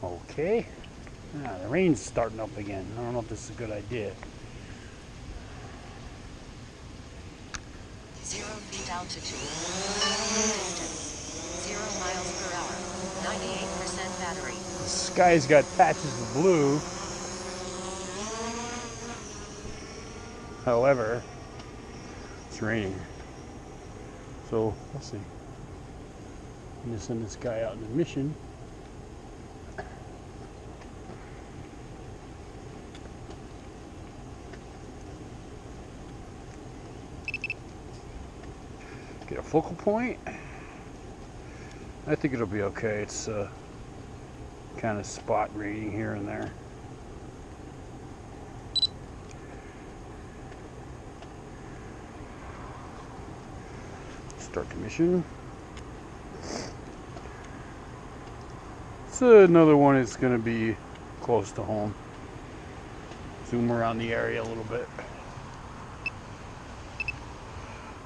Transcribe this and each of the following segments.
Okay. The rain's starting up again. I don't know if this is a good idea. 0 feet altitude. Distance. 0 miles per hour. 98% battery. The sky's got patches of blue. However, it's raining. So, let's see. I'm going to send this guy out on a mission. Get a focal point. I think it'll be okay. It's kind of spot raining here and there. Start the mission. It's another one that's going to be close to home. Zoom around the area a little bit.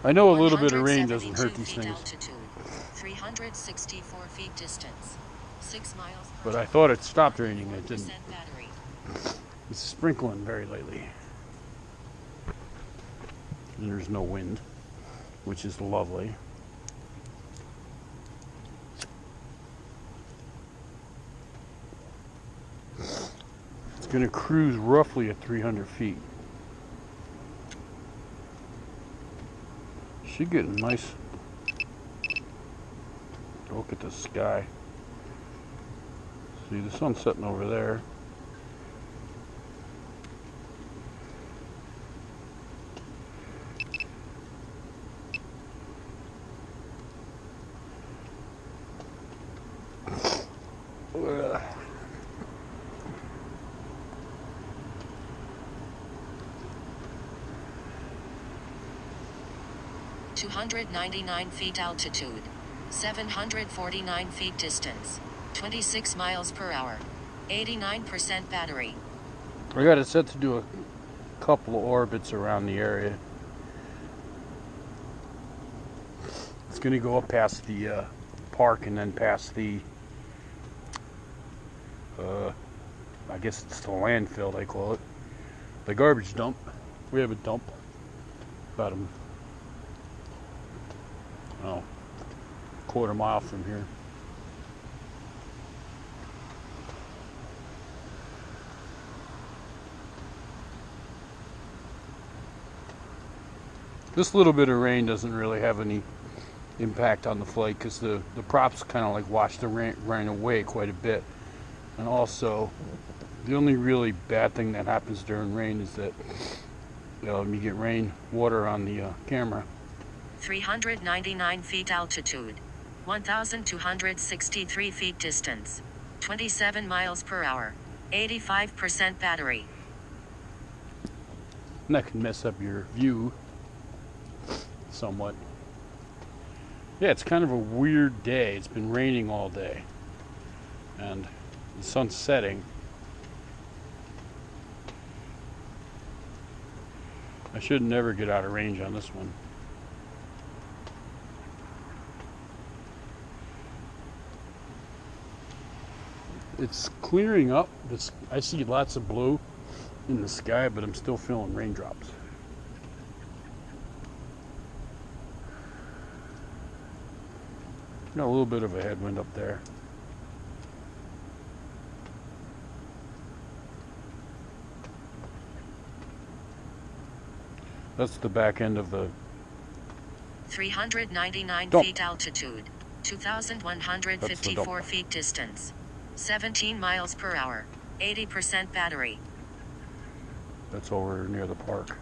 I know a little bit of rain doesn't hurt these things. Altitude. 364 feet distance. 6 miles per But I hour. thought it stopped raining. It 94% didn't. battery. It's sprinkling very lately. And there's no wind, which is lovely. It's going to cruise roughly at 300 feet. Should get a nice look at the sky. See, the sun's setting over there. Ugh. 299 feet altitude. 749 feet distance. 26 miles per hour. 89% battery. I got it set to do a couple of orbits around the area. It's going to go up past the park and then past the I guess it's the landfill they call it, the garbage dump. We have a dump about a quarter mile from here. This little bit of rain doesn't really have any impact on the flight because the props kind of like wash the rain away quite a bit. And also, the only really bad thing that happens during rain is that you get rain water on the camera. 399 feet altitude. 1,263 feet distance. 27 miles per hour. 85% battery. And that can mess up your view somewhat. Yeah, it's kind of a weird day. It's been raining all day. And the sun's setting. I should never get out of range on this one. It's clearing up. I see lots of blue in the sky, but I'm still feeling raindrops. Got a little bit of a headwind up there. That's the back end of the 399 dump. feet altitude. 2,154 feet distance. 17 miles per hour. 80% battery. That's over near the park.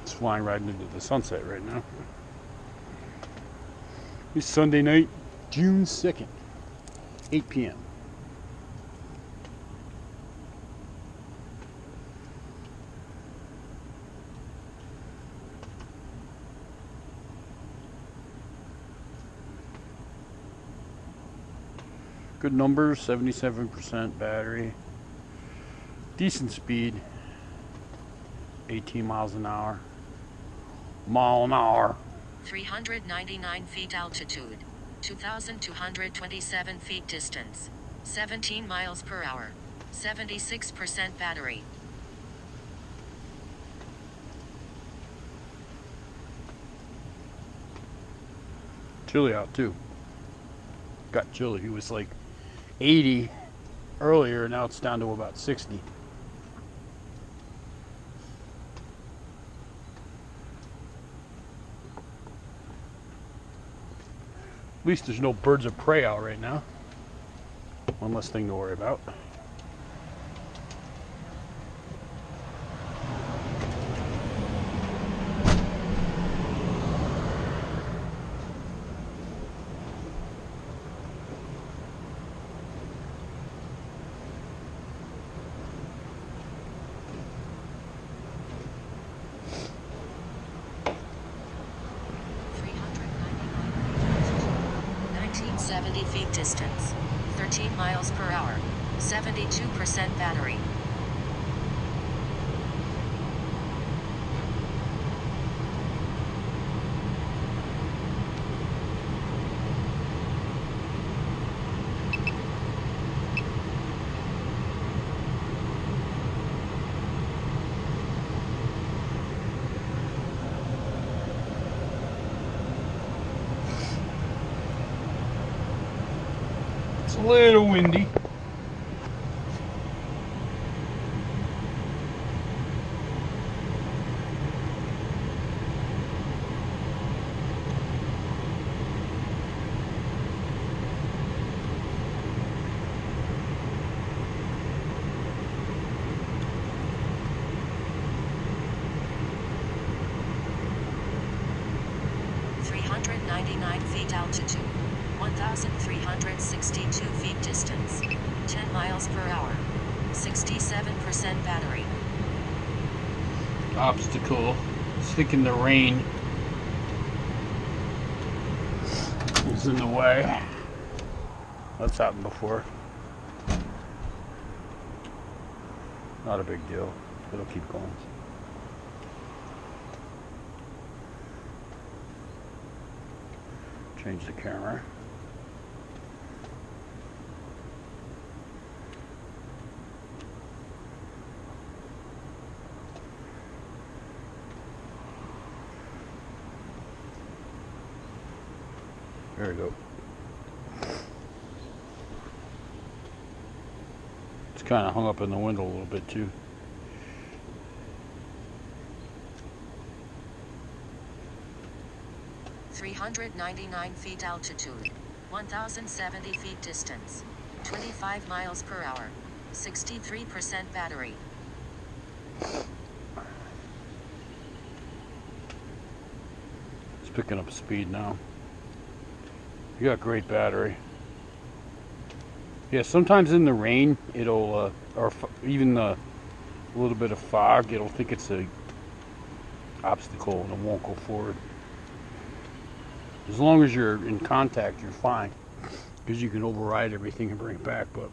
It's flying right into the sunset right now. It's Sunday night, June 2nd, 8 p.m. Good numbers, 77% battery. Decent speed, 18 miles an hour. Mile an hour. 399 feet altitude. 2,227 feet distance. 17 miles per hour. 76% battery. Chilly out too. Got chilly. It was like 80 earlier, now it's down to about 60. At least there's no birds of prey out right now. One less thing to worry about. Feet distance. 13 miles per hour. 72% battery. It's a little windy. Feet altitude. 1,362 feet distance. 10 miles per hour. 67% battery. Obstacle. I was thinking the rain was in the way. That's happened before. Not a big deal. It'll keep going. Change the camera. There we go. It's kind of hung up in the window a little bit too. .399 feet altitude. 1,070 feet distance. 25 miles per hour. 63% battery. It's picking up speed now. You got great battery. Yeah, sometimes in the rain, it'll, or even a little bit of fog, it'll think it's a obstacle and it won't go forward. As long as you're in contact, you're fine, because you can override everything and bring it back. But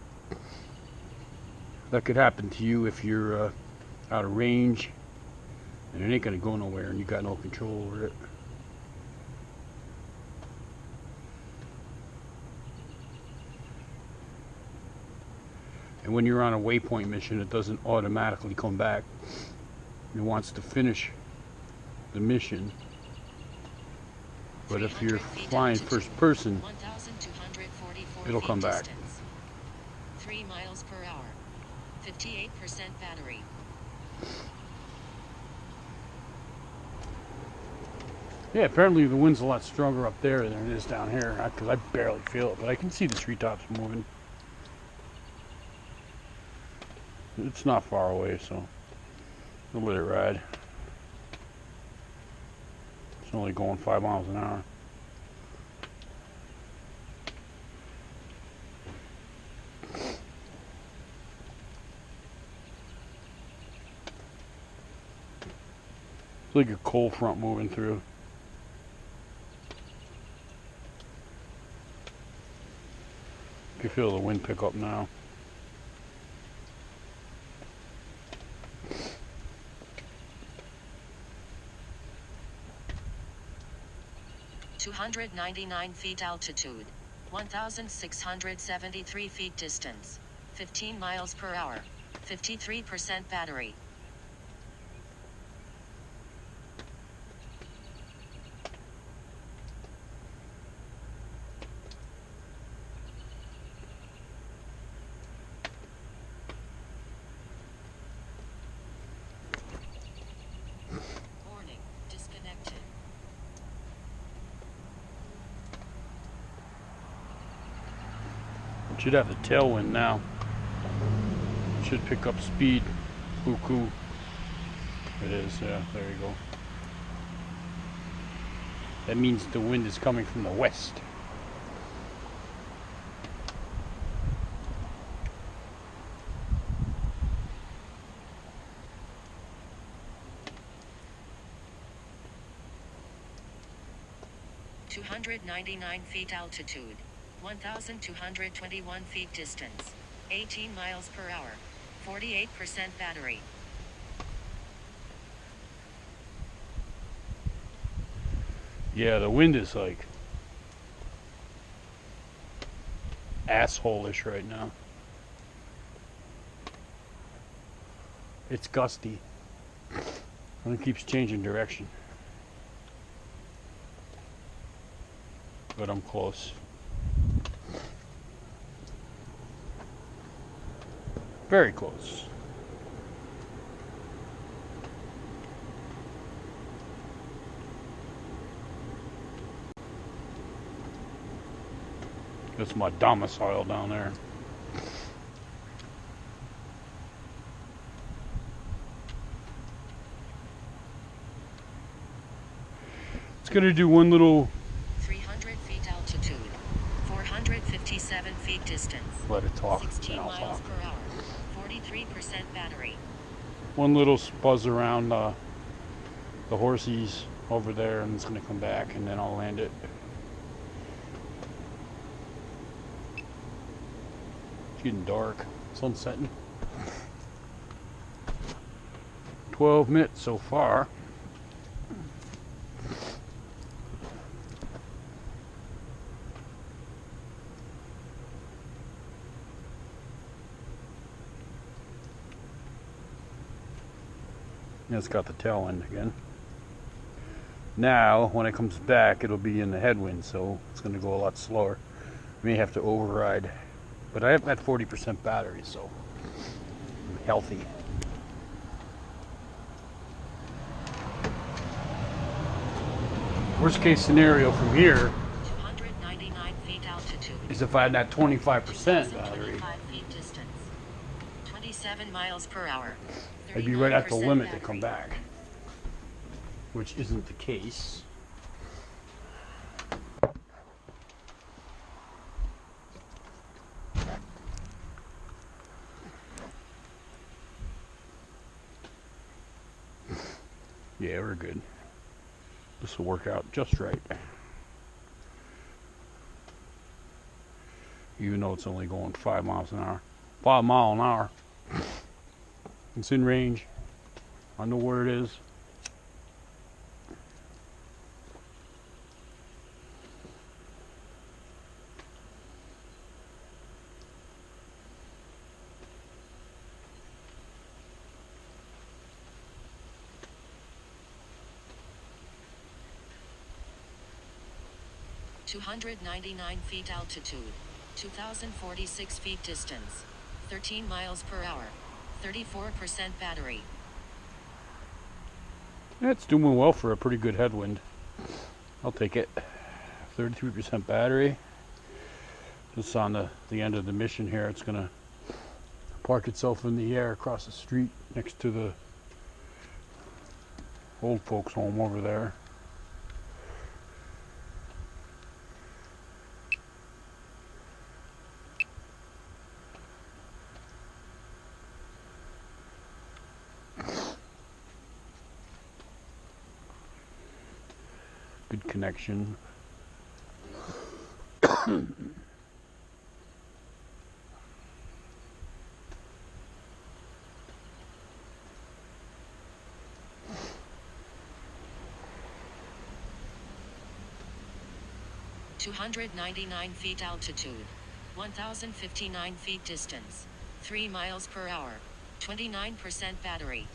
that could happen to you if you're out of range, and it ain't gonna go nowhere, and you got no control over it. And when you're on a waypoint mission, it doesn't automatically come back. It wants to finish the mission. But if you're flying first person, it'll come back. 3 miles per hour. 58% battery. Yeah, apparently the wind's a lot stronger up there than it is down here, because I barely feel it, but I can see the treetops moving. It's not far away, so we'll let it ride. It's only going 5 miles an hour. It's like a cold front moving through. feel the wind pick up now. (299 feet altitude, 1,673 feet distance, 15 miles per hour, 53% battery). Warning, disconnected. Should have the tailwind now. Should pick up speed. Buku. It is, yeah, there you go. That means the wind is coming from the west. (299 feet altitude, 1,221 feet distance, 18 miles per hour, 48% battery). Yeah, the wind is like asshole-ish right now. It's gusty. And it keeps changing direction. But I'm close. Very close. That's my domicile down there. It's gonna do one little 300 feet altitude, 457 feet distance, let it talk. 16 Then I'll miles talk. per hour, 43% battery. One little buzz around the horsies over there, and it's gonna come back, and then I'll land it. It's getting dark. Sun's setting. 12 minutes so far. It's got the tailwind again. Now, when it comes back, it'll be in the headwind, so it's going to go a lot slower. May have to override. But I have that 40% battery, so I'm healthy. Worst case scenario from here 299 feet altitude, is if I had that 25% battery, 25 feet distance, 27 miles per hour. I'd be right at the 39% limit to battery. come back, which isn't the case. Yeah, we're good. This will work out just right. Even though it's only going 5 miles an hour. 5 mile an hour. It's in range. I know where it is. (299 feet altitude, 2,046 feet distance, 13 miles per hour, 34% battery). It's doing well for a pretty good headwind. I'll take it. 33% battery. Just on the end of the mission here, it's gonna park itself in the air across the street next to the old folks home over there. Good connection. 299 feet altitude. 1,059 feet distance. 3 miles per hour. 29% battery.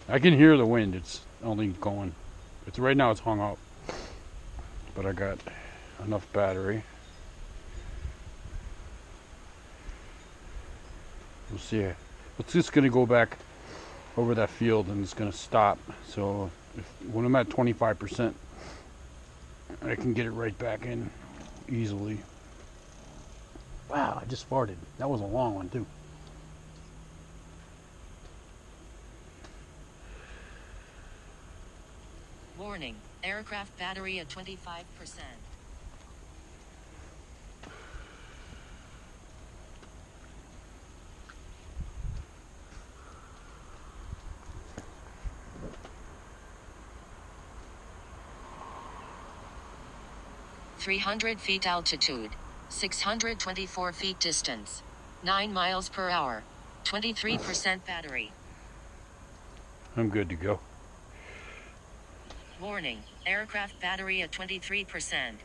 I can hear the wind. It's only going. It's right now. It's hung up, but I got enough battery. We'll see. It's just gonna go back over that field and it's gonna stop. So when I'm at 25%, I can get it right back in easily. Wow, I just farted. That was a long one too. Warning, aircraft battery at 25%. "300 feet altitude. 624 feet distance. 9 miles per hour. 23% battery. I'm good to go. Warning, aircraft battery at 23%.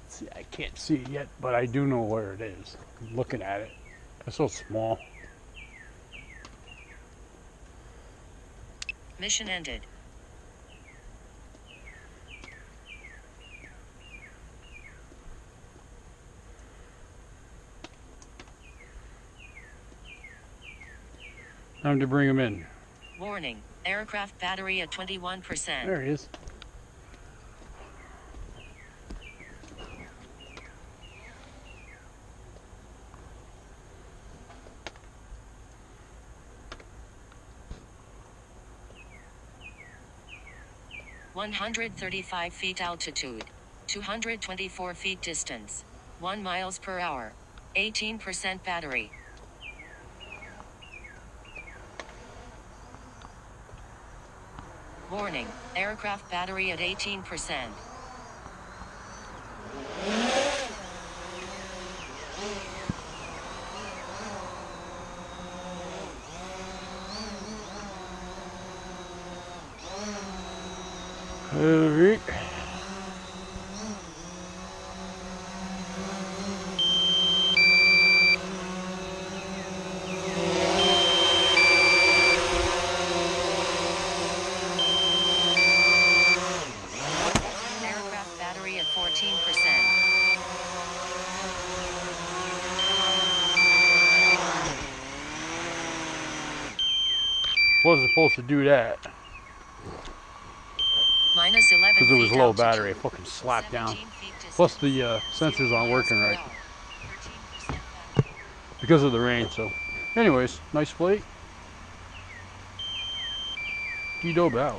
See, I can't see it yet, but I do know where it is. I'm looking at it. It's so small. Mission ended. Time to bring him in. Warning, aircraft battery at 21%. There he is. "135 feet altitude. 224 feet distance. 1 miles per hour. 18% battery." Warning, aircraft battery at 18%. Alright. Aircraft battery at 14%. Wasn't supposed to do that Minus 11 because it was feet low altitude. battery. I fucking slapped down. 17 feet distance. Plus the 0 sensors aren't miles working per right hour. 13% battery. because of the rain. So, anyways, nice flight. G-Dobe out.